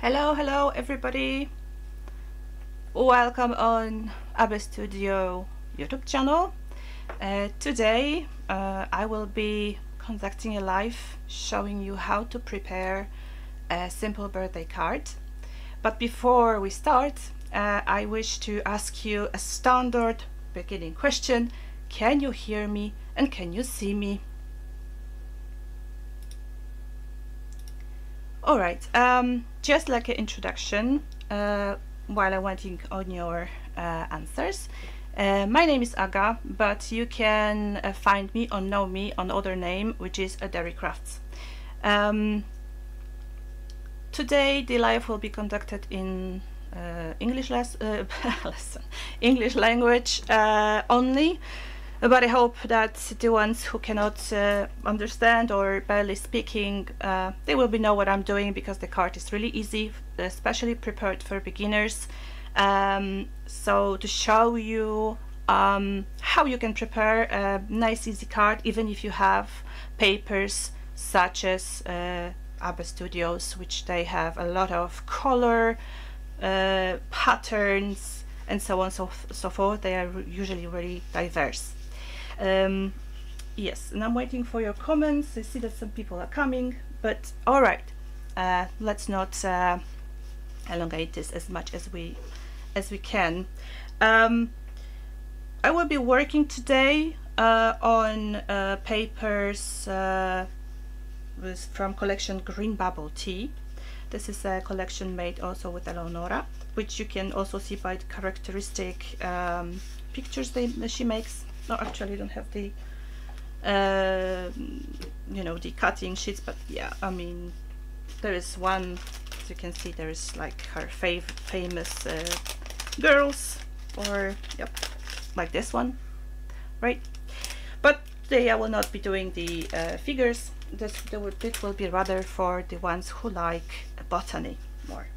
Hello everybody. Welcome on Abstudio YouTube channel. Today I will be conducting a live showing you how to prepare a simple birthday card. But before we start, I wish to ask you a standard beginning question. Can you hear me and can you see me? Alright, just like an introduction, while I'm waiting on your answers. My name is Aga, but you can find me or know me on other name, which is DeriCrafts. Today the live will be conducted in English English language only. But I hope that the ones who cannot understand or barely speaking, they will know what I'm doing, because the card is really easy, especially prepared for beginners. So to show you how you can prepare a nice easy card, even if you have papers such as abstudios, which they have a lot of color, patterns, and so on so forth. They are usually really diverse. Yes, and I'm waiting for your comments. I see that some people are coming, but all right, let's not elongate this as much as we can. I will be working today on papers from collection Green Bubble Tea. This is a collection made also with Eleonora, which you can also see by the characteristic pictures she makes. No, actually I don't have the you know, the cutting sheets, but yeah, I mean, there is one, as you can see, there is like her famous girls, or yep, like this one, right? But today I will not be doing the figures. This will be rather for the ones who like botany more.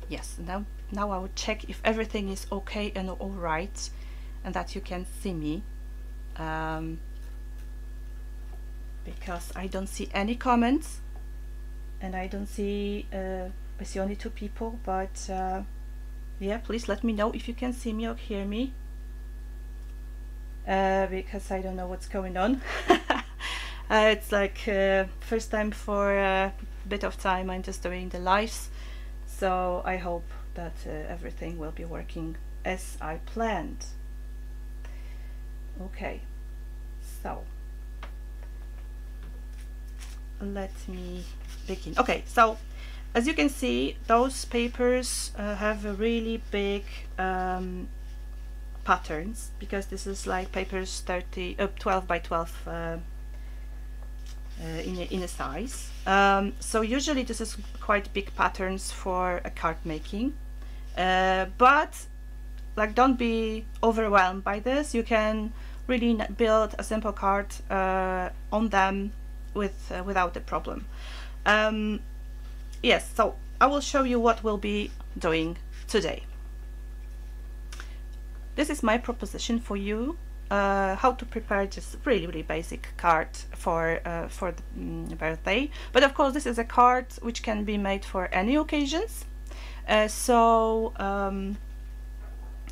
Yes, now I will check if everything is okay and all right, and that you can see me, because I don't see any comments, and I don't see I see only two people, but yeah, please let me know if you can see me or hear me, because I don't know what's going on. It's like first time for a bit of time I'm just doing the lives, so I hope that everything will be working as I planned. Okay, so let me begin. Okay, so as you can see, those papers have a really big patterns, because this is like papers 12 by 12 in a size. So usually this is quite big patterns for a card making, but like, don't be overwhelmed by this. You can really build a simple card on them without a problem. Yes, so I will show you what we'll be doing today. This is my proposition for you, how to prepare just really basic card for the birthday. But of course this is a card which can be made for any occasions,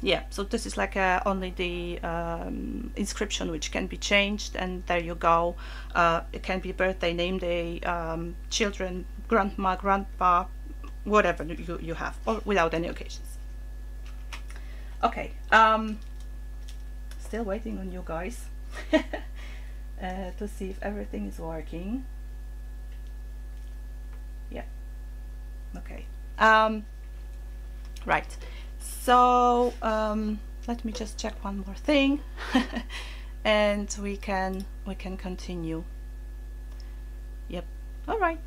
yeah, so this is like only the inscription which can be changed, and there you go. It can be birthday, name day, children, grandma, grandpa, whatever you have, or without any occasions. Okay, still waiting on you guys to see if everything is working. Yeah, okay. Right, so let me just check one more thing and we can continue. Yep, all right,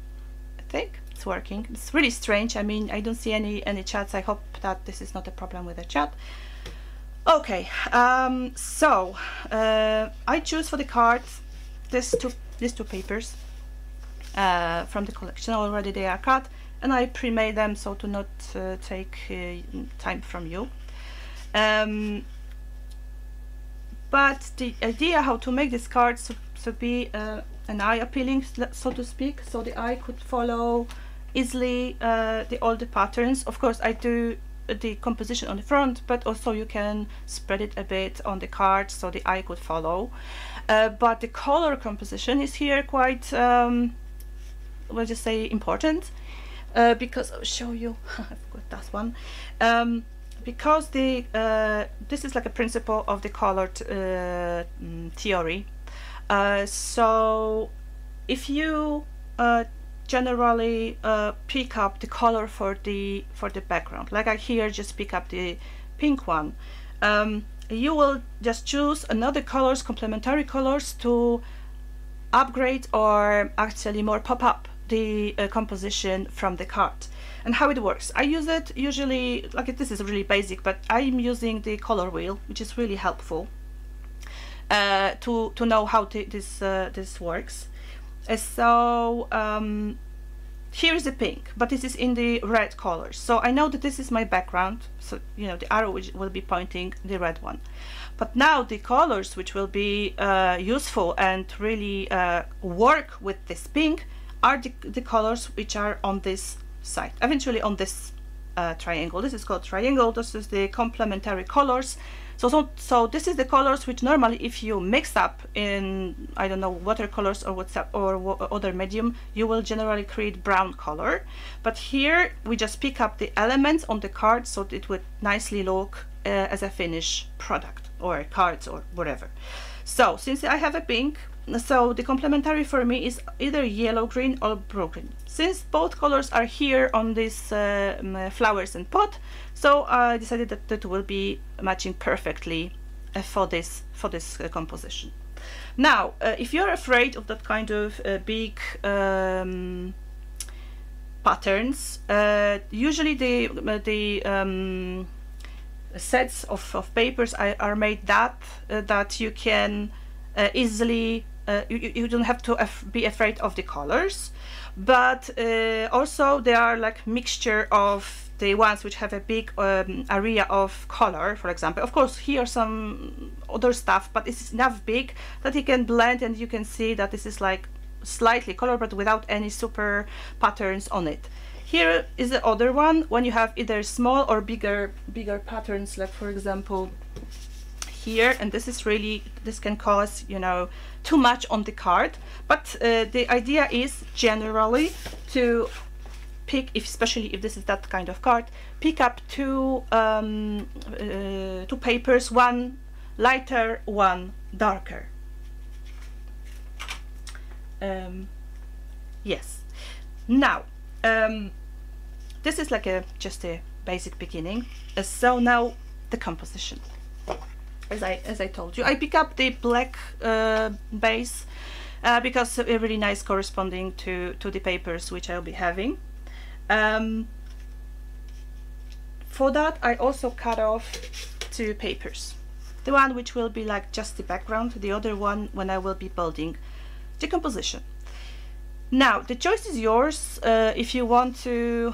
I think it's working. It's really strange. I mean, I don't see any chats. I hope that this is not a problem with the chat. Okay, so I choose for the card these two papers from the collection. Already they are cut, and I pre-made them so to not take time from you. But the idea how to make this card to be an eye appealing, so to speak, so the eye could follow easily all the patterns. Of course, I do the composition on the front, but also you can spread it a bit on the card so the eye could follow. But the color composition is here quite, we'll just say, important, because I'll show you. I forgot that one. Because this is like a principle of the color theory. So if you generally pick up the color for the background, like I here just pick up the pink one, you will just choose another colors, complementary colors, to upgrade or actually more pop up the composition from the card. And how it works, I use it usually, like, this is really basic, but I'm using the color wheel, which is really helpful to know how this works. So here is the pink, but this is in the red colors, so I know that this is my background, so you know the arrow will be pointing the red one. But now the colors which will be useful and really work with this pink are the colors which are on this side, eventually on this triangle. This is called triangle. This is the complementary colors. So this is the colors which normally, if you mix up in, I don't know, watercolors or WhatsApp or other medium, you will generally create brown color. But here we just pick up the elements on the card so it would nicely look as a finished product or cards or whatever. So since I have a pink, so the complementary for me is either yellow green or blue green. Since both colors are here on these flowers and pot, so I decided that it will be matching perfectly for this composition. Now, if you're afraid of that kind of big patterns, usually the sets of papers are made that you can easily, you don't have to be afraid of the colors, but also they are like mixture of the ones which have a big area of color, for example. Of course, here some other stuff, but it's enough big that you can blend and you can see that this is like slightly color, but without any super patterns on it. Here is the other one, when you have either small or bigger patterns, like for example here, and this can cause, you know, too much on the card. But the idea is generally to pick, especially if this is that kind of card, pick up two papers, one lighter, one darker. Yes. Now this is like just a basic beginning. So now the composition. As I told you, I pick up the black base because it's really nice, corresponding to the papers which I'll be having. For that, I also cut off two papers. The one which will be like just the background, the other one when I will be building the composition. Now the choice is yours. If you want to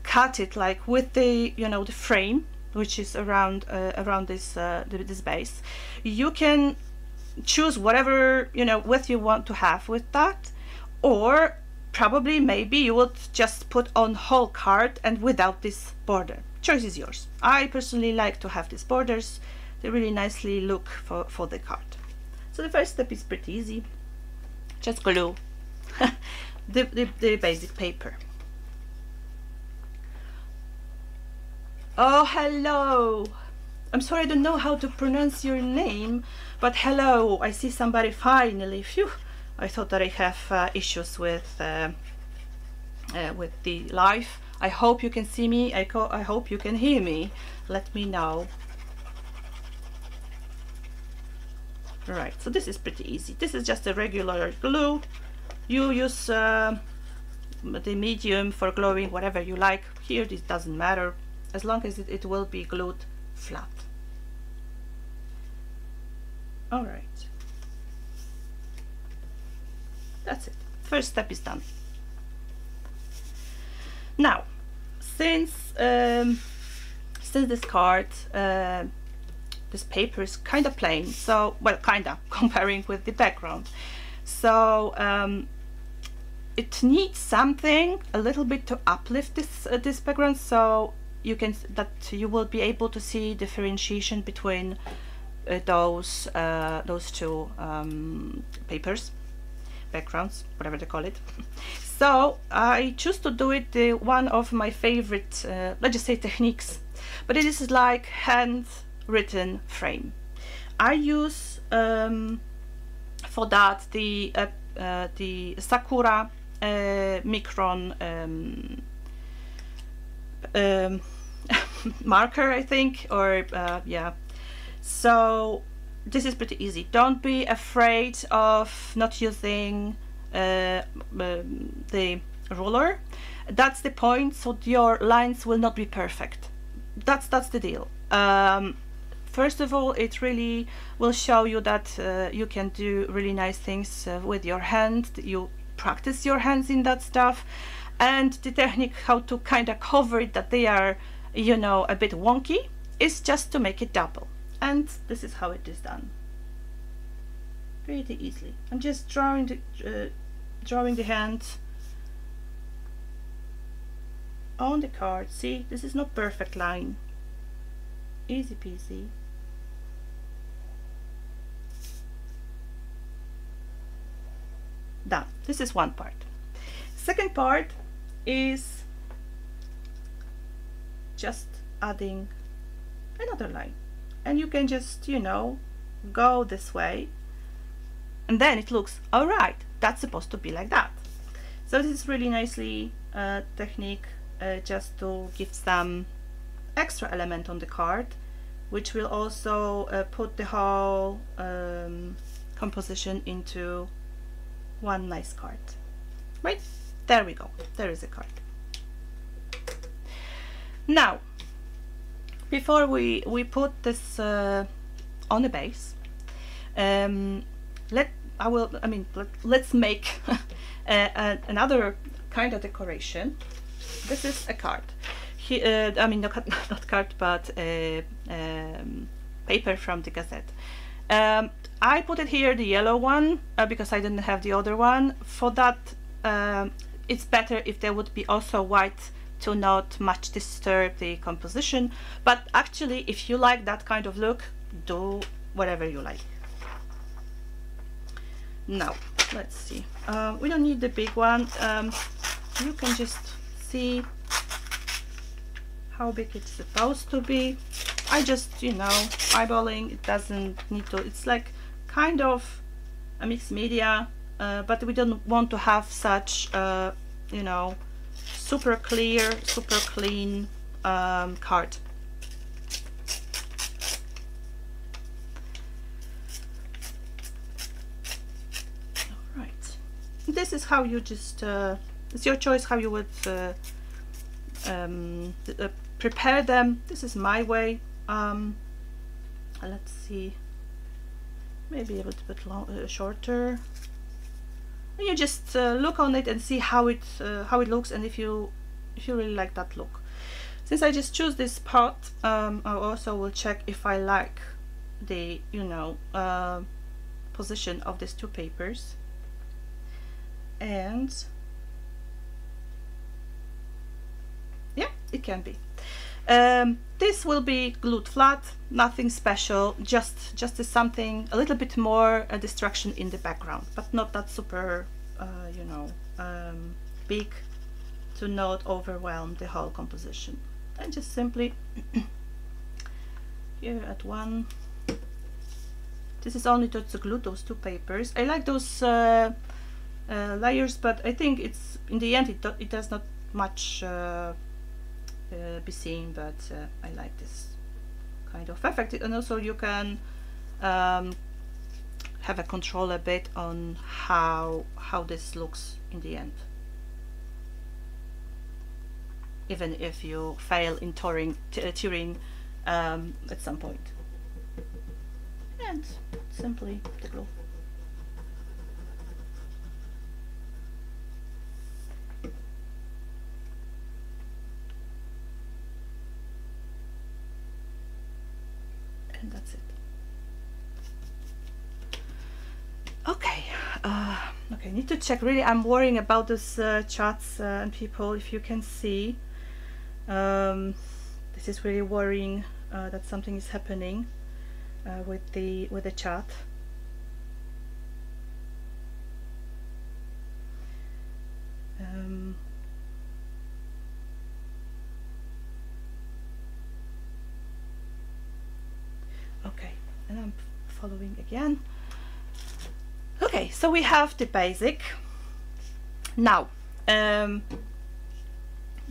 cut it like with the, you know, the frame which is around this base, you can choose whatever, you know, width you want to have with that, or probably maybe you would just put on whole card and without this border. Choice is yours. I personally like to have these borders. They really nicely look for the card. So the first step is pretty easy. Just glue the basic paper. Oh, hello. I'm sorry, I don't know how to pronounce your name, but hello. I see somebody finally. Phew. I thought that I have issues with the live. I hope you can see me. I hope you can hear me. Let me know. Right, so this is pretty easy. This is just a regular glue. You use the medium for gluing, whatever you like. Here, this doesn't matter, as long as it will be glued flat. All right. That's it. First step is done. Now, since this card, the this paper is kind of plain, so, well, kind of comparing with the background. So it needs something a little bit to uplift this background, so you will be able to see differentiation between those two papers, backgrounds, whatever they call it. So I choose to do it one of my favorite, let's just say, techniques, but it is like handwritten frame. I use for that the Sakura Micron marker, I think, or yeah. So this is pretty easy. Don't be afraid of not using the ruler. That's the point, so your lines will not be perfect. That's the deal. First of all, it really will show you that you can do really nice things with your hand. You practice your hands in that stuff, and the technique how to kind of cover it, that they are, you know, a bit wonky, is just to make it double. And this is how it is done. Pretty easily. I'm just drawing the hand on the card. See, this is not perfect line. Easy peasy. Done. This is one part. Second part is just adding another line, and you can just, you know, go this way, and then it looks all right. That's supposed to be like that. So this is really nicely technique just to give some extra element on the card, which will also put the whole composition into one nice card. Right, there we go. There is a card. Now, before we put this on the base, let's make another kind of decoration. This is a card. Not card, but paper from the Gazette. I put it here, the yellow one, because I didn't have the other one. For that, it's better if there would be also white to not much disturb the composition. But actually, if you like that kind of look, do whatever you like. Now, let's see. We don't need the big one. You can just see how big it's supposed to be. I just, you know, eyeballing. It doesn't need to. It's like kind of a mixed media, but we don't want to have such, you know, super clear, super clean card. All right. This is how you just. It's your choice how you would prepare them. This is my way. Let's see, maybe a little bit shorter. And you just look on it and see how it looks, and if you really like that look. Since I just choose this pot, I also will check if I like the, you know, position of these two papers. And yeah, it can be. This will be glued flat, nothing special, just as something a little bit more a distraction in the background, but not that super, you know, big to not overwhelm the whole composition. And just simply here at one. This is only to glue those two papers. I like those layers, but I think it's in the end it does not much be seen, but I like this kind of effect. And also you can have a control a bit on how this looks in the end, even if you fail in tearing at some point. And simply the glue. And that's it. Okay, I need to check. Really, I'm worrying about this chats and people. If you can see, this is really worrying that something is happening with the chat. Okay, and I'm following again. Okay, so we have the basic. Now,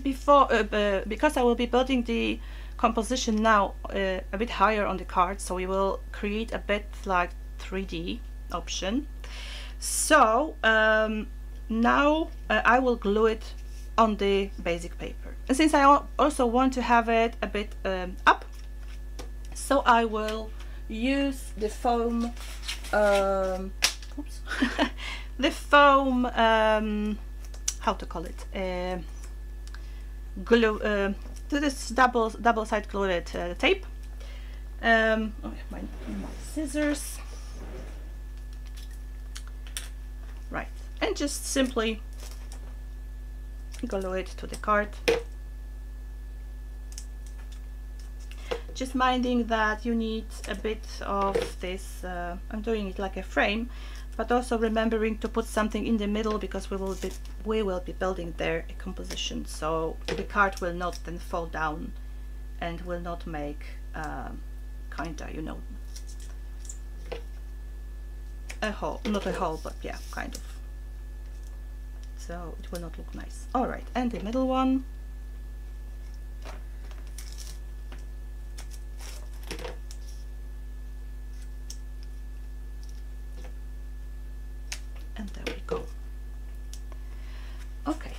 because I will be building the composition now a bit higher on the card, so we will create a bit like 3D option. So now I will glue it on the basic paper, and since I also want to have it a bit up, so I will use the foam oops, the foam how to call it, glue, to this double side glued tape. Oh, my scissors, right, and just simply glue it to the card. Just minding that you need a bit of this, I'm doing it like a frame, but also remembering to put something in the middle, because we will be building there a composition, so the card will not then fall down and will not make kinda, you know, a hole, not a hole, but yeah, kind of. So it will not look nice. All right, and the middle one. And there we go. Okay.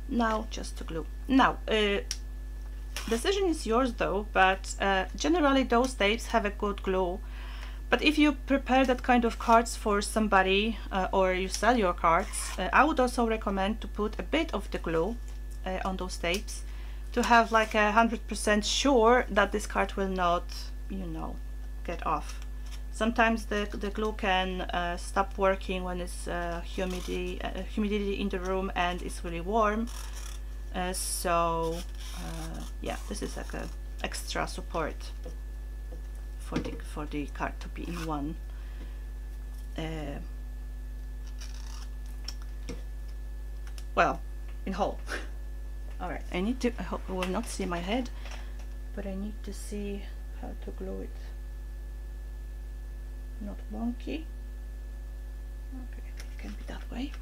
Now just to glue. Now, decision is yours though, but generally those tapes have a good glue. But if you prepare that kind of cards for somebody or you sell your cards, I would also recommend to put a bit of the glue on those tapes to have like 100% sure that this card will not, you know, get off. Sometimes the glue can stop working when it's humidity in the room and it's really warm. Yeah, this is like a extra support for the card to be in one. Well, in whole. All right, I need to. I hope you will not see my head, but I need to see how to glue it. Not wonky. Okay, it can be that way.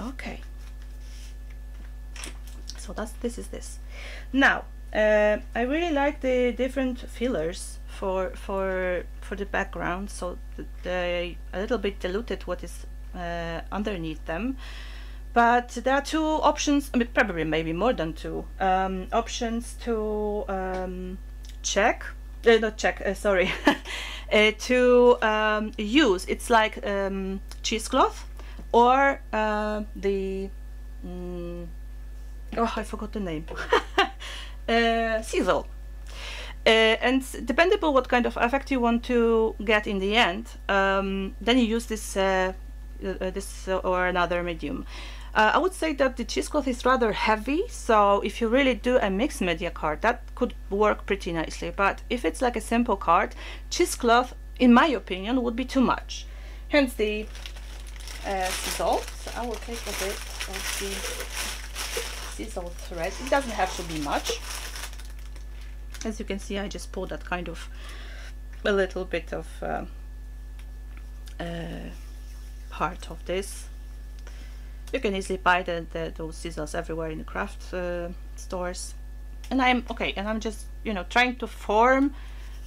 Okay. So this is this. Now, I really like the different fillers for the background. So they a little bit diluted what is underneath them. But there are two options. I mean, probably maybe more than two options to check. Not check, sorry, to use. It's like cheesecloth or the oh, I forgot the name. Sizzle. And depending on what kind of effect you want to get in the end, then you use this or another medium. I would say that the cheesecloth is rather heavy, so if you really do a mixed media card, that could work pretty nicely. But if it's like a simple card, cheesecloth, in my opinion, would be too much. Hence the sizzle. So I will take a bit of the sizzle thread. It doesn't have to be much. As you can see, I just pulled that kind of a little bit of part of this. You can easily buy those scissors everywhere in the craft stores. And I'm just, you know, trying to form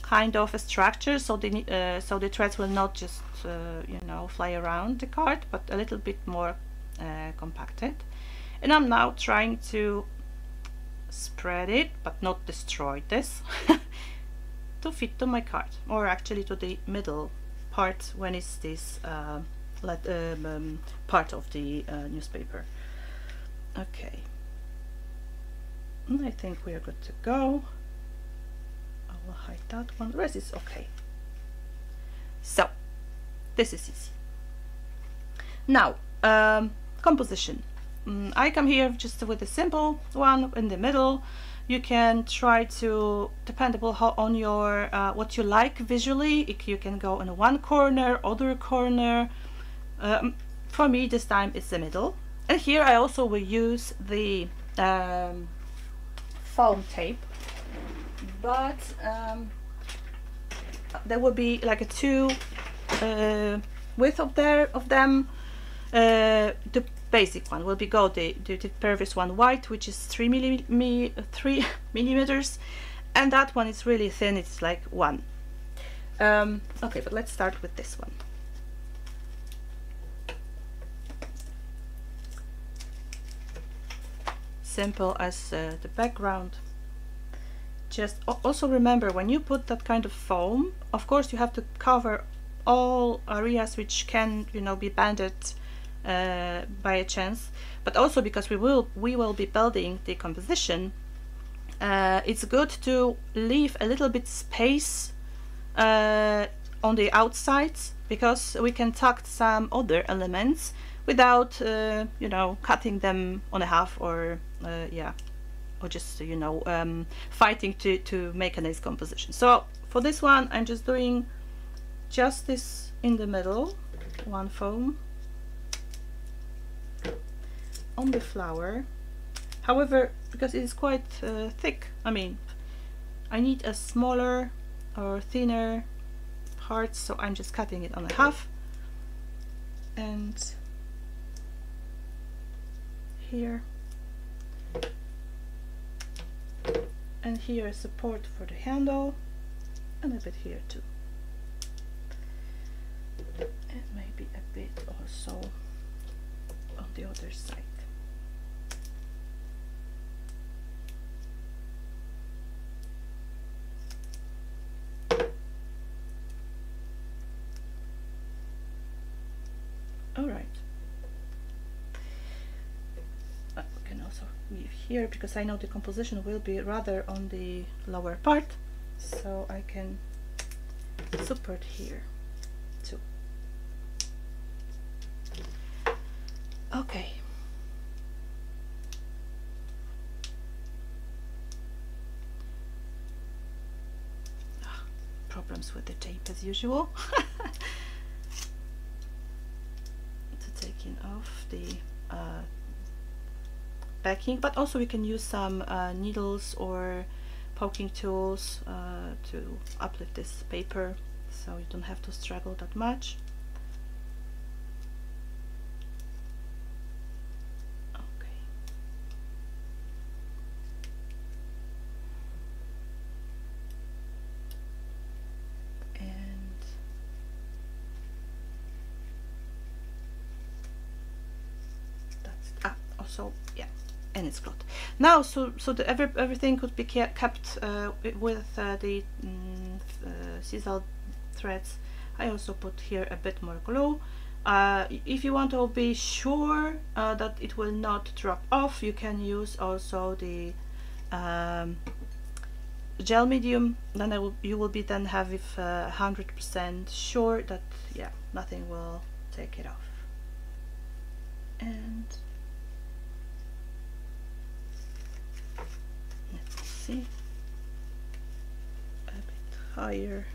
kind of a structure so the threads will not just you know, fly around the card, but a little bit more compacted. And I'm now trying to spread it, but not destroy this, to fit to my card, or actually to the middle part when it's this part of the newspaper. Okay, and I think we are good to go. I will hide that one. The rest is okay. So this is easy. Now composition. I come here just with a simple one in the middle. You can try to, dependable on your what you like visually, you can go in one corner, other corner. For me this time it's the middle. And here I also will use the foam tape, but there will be like a two width of them. The basic one will be the previous one white, which is 3 millimeters, and that one is really thin, it's like 1. Okay, but let's start with this one. Simple as the background. Just also remember, when you put that kind of foam, of course you have to cover all areas which can, you know, be banded by a chance, but also because we will be building the composition, it's good to leave a little bit space on the outsides, because we can tuck some other elements without you know, cutting them on a half, or yeah, or just, you know, fighting to make a nice composition. So for this one I'm just doing just this in the middle, one foam on the flower. However, because it is quite thick, I mean, I need a smaller or thinner part, so I'm just cutting it on a half. And here and here support for the handle, and a bit here too, and maybe a bit also on the other side. All right. We can also leave here, because I know the composition will be rather on the lower part, so I can support here too. Okay. Problems with the tape as usual. Taking off the backing, but also we can use some needles or poking tools to uplift this paper, so you don't have to struggle that much. Okay. And that's also, yeah, and it's cloth. Now, so the everything could be kept with the sisal threads. I also put here a bit more glue. If you want to be sure that it will not drop off, you can use also the gel medium. Then you will be then have 100% sure that, yeah, nothing will take it off. And let's see, a bit higher.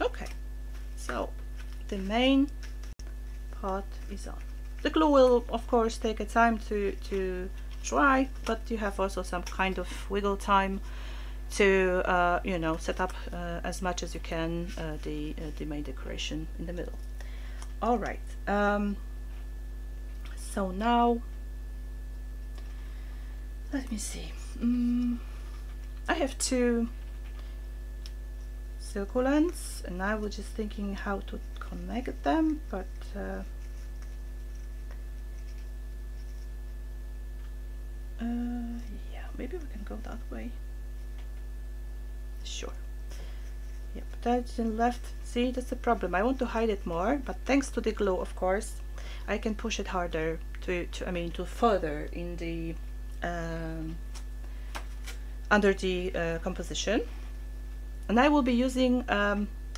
Okay, so the main part is on. The glue will of course take a time to dry, but you have also some kind of wiggle time to you know, set up as much as you can the main decoration in the middle. All right. So now, let me see. I have two circulants, and I was just thinking how to connect them, but yeah, maybe we can go that way. Sure. Yep, that's in left. See, that's the problem. I want to hide it more, but thanks to the glue, of course, I can push it harder to further in the under the composition. And I will be using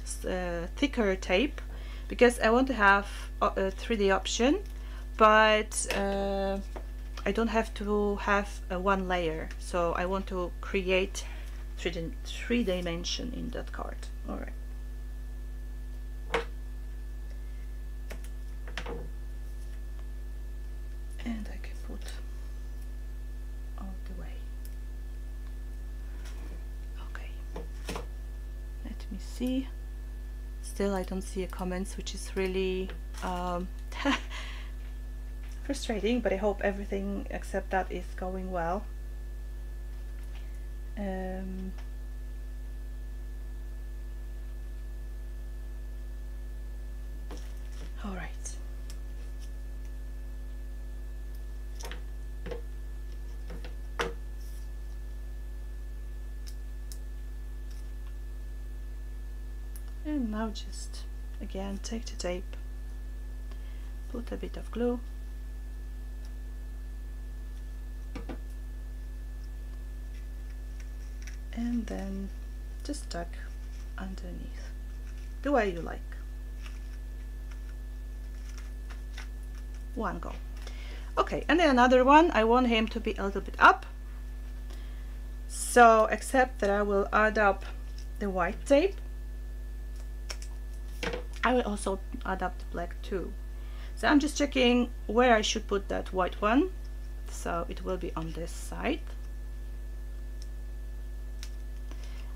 thicker tape, because I want to have a 3D option, but I don't have to have one layer, so I want to create three dimension in that card. All right. And I can put all the way. Okay. Let me see. Still, I don't see a comments, which is really frustrating, but I hope everything except that is going well. All right. And now just again take the tape, put a bit of glue, and then just tuck underneath the way you like. One go. Okay, and then another one, I want him to be a little bit up, so except that I will add up the white tape, I will also add up the black too. So I'm just checking where I should put that white one, so it will be on this side,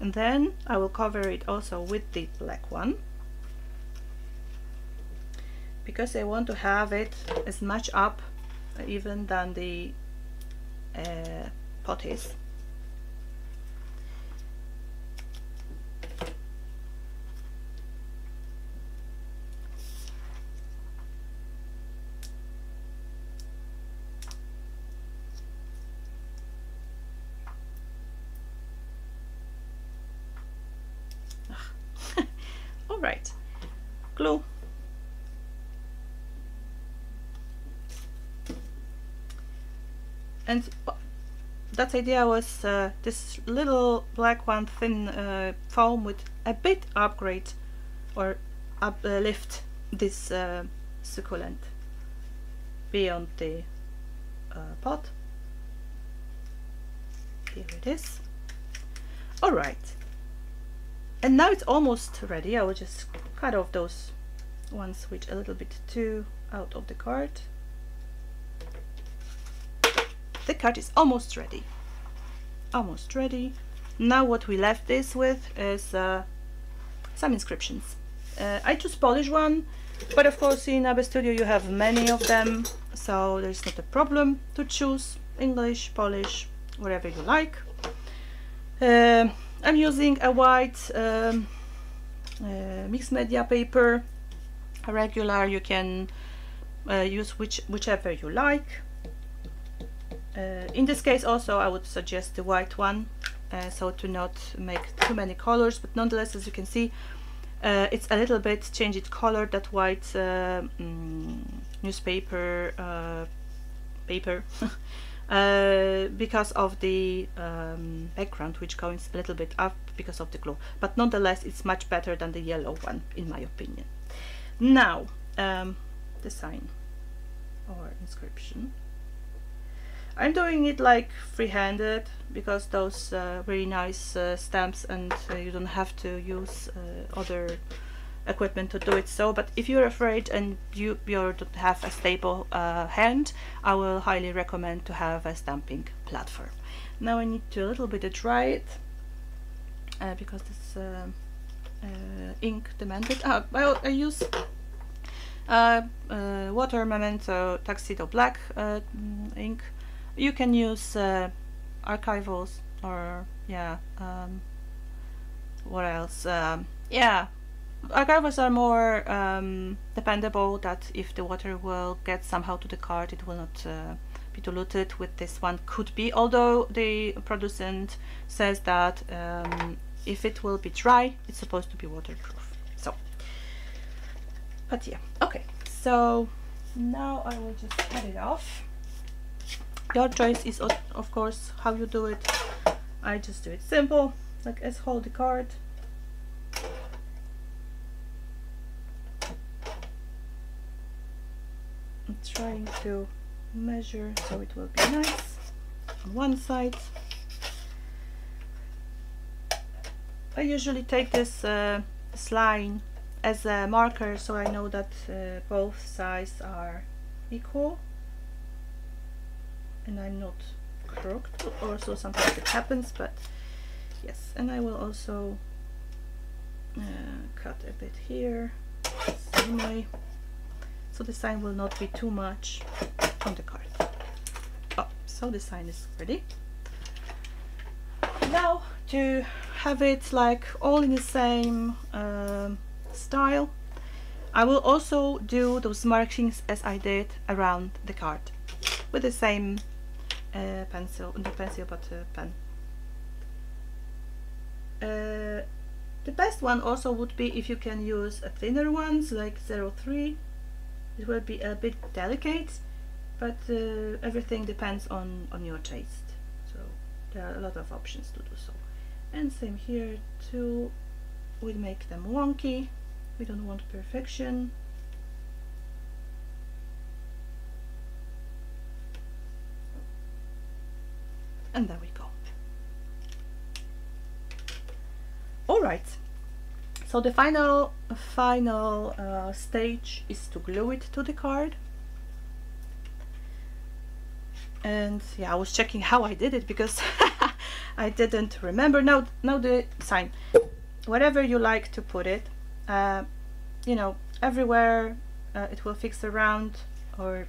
and then I will cover it also with the black one, because I want to have it as much up even than the pot is. All right, glue. And that idea was this little black one, thin foam with a bit upgrade or uplift this succulent beyond the pot. Here it is. All right. And now it's almost ready. I will just cut off those ones which a little bit too out of the card. The card is almost ready. Almost ready. Now what we left this with is some inscriptions. I choose Polish one, but of course in abstudio you have many of them, so there's not a problem to choose English, Polish, whatever you like. I'm using a white mixed media paper, a regular. You can use whichever you like. In this case also I would suggest the white one, so to not make too many colors, but nonetheless, as you can see, it's a little bit changed color, that white newspaper paper because of the background, which goes a little bit up because of the glue, but nonetheless it's much better than the yellow one in my opinion. Now the sign or inscription, I'm doing it like free-handed because those really nice stamps, and you don't have to use other equipment to do it. So, but if you're afraid and you don't have a stable hand, I will highly recommend to have a stamping platform. Now I need to a little bit dry it because this ink demanded. I use Water Memento Tuxedo Black ink. You can use archivals or what else? Yeah, archivals are more dependable, that if the water will get somehow to the card, it will not be diluted. With this one could be, although the producent says that if it will be dry, it's supposed to be waterproof. So, but yeah, okay, so now I will just cut it off. Your choice is of course how you do it. I just do it simple, like as hold the card trying to measure so it will be nice on one side. I usually take this line as a marker so I know that both sides are equal and I'm not crooked. Also sometimes it happens, but yes. And I will also cut a bit here, same way, so the sign will not be too much on the card. Oh, so the sign is ready. Now to have it like all in the same style, I will also do those markings as I did around the card with the same pencil, not pencil but pen. The best one also would be if you can use a thinner ones like 03. It will be a bit delicate, but everything depends on your taste. So there are a lot of options to do so. And same here too, we make them wonky. We don't want perfection. And there we go. All right. So the final stage is to glue it to the card. And yeah, I was checking how I did it because I didn't remember. Now the sign, wherever you like to put it, you know, everywhere it will fix around, or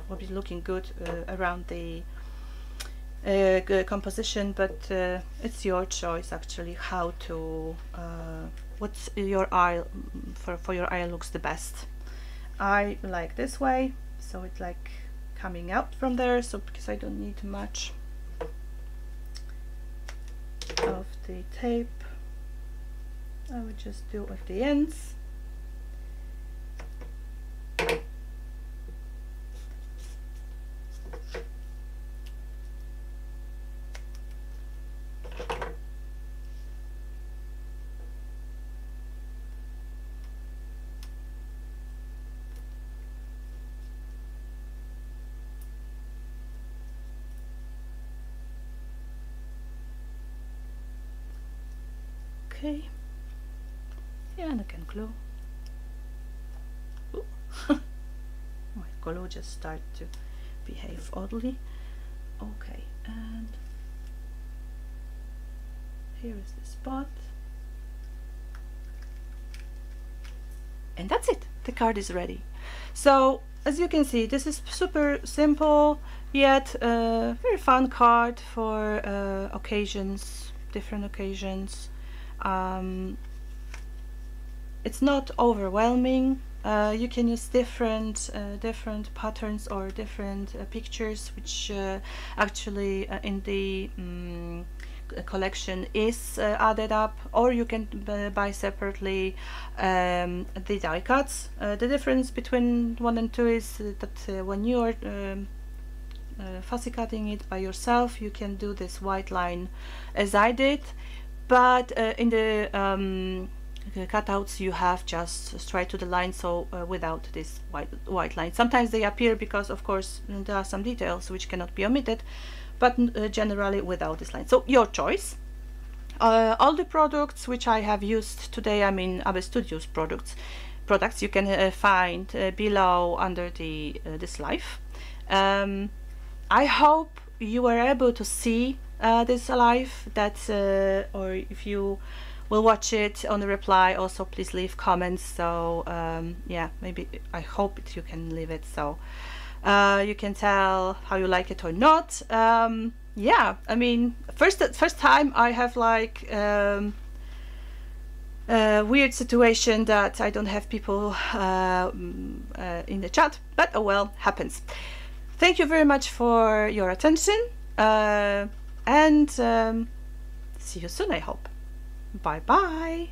will be looking good around the composition, but it's your choice actually how to what's your eye for your eye looks the best. I like this way, so it's like coming out from there, so because I don't need much of the tape, I would just do at the ends. Okay, yeah, and I can glue. Ooh. My glue just started to behave oddly. Okay, and here is the spot. And that's it, the card is ready. So as you can see, this is super simple yet very fun card for occasions, different occasions. It's not overwhelming. You can use different patterns or different pictures, which actually in the collection is added up, or you can buy separately the die cuts. The difference between 1 and 2 is that when you are fussy cutting it by yourself, you can do this white line as I did, but in the cutouts you have just straight to the line, so without this white line. Sometimes they appear because of course there are some details which cannot be omitted, but generally without this line. So your choice. All the products which I have used today, I mean Abstudio's products you can find below under the this live. I hope you were able to see this live, that or if you will watch it on the reply, also please leave comments. So yeah, maybe I hope you can leave it, so you can tell how you like it or not. Yeah, I mean, first time I have like a weird situation that I don't have people in the chat, but oh well, happens. Thank you very much for your attention, and see you soon, I hope. Bye bye.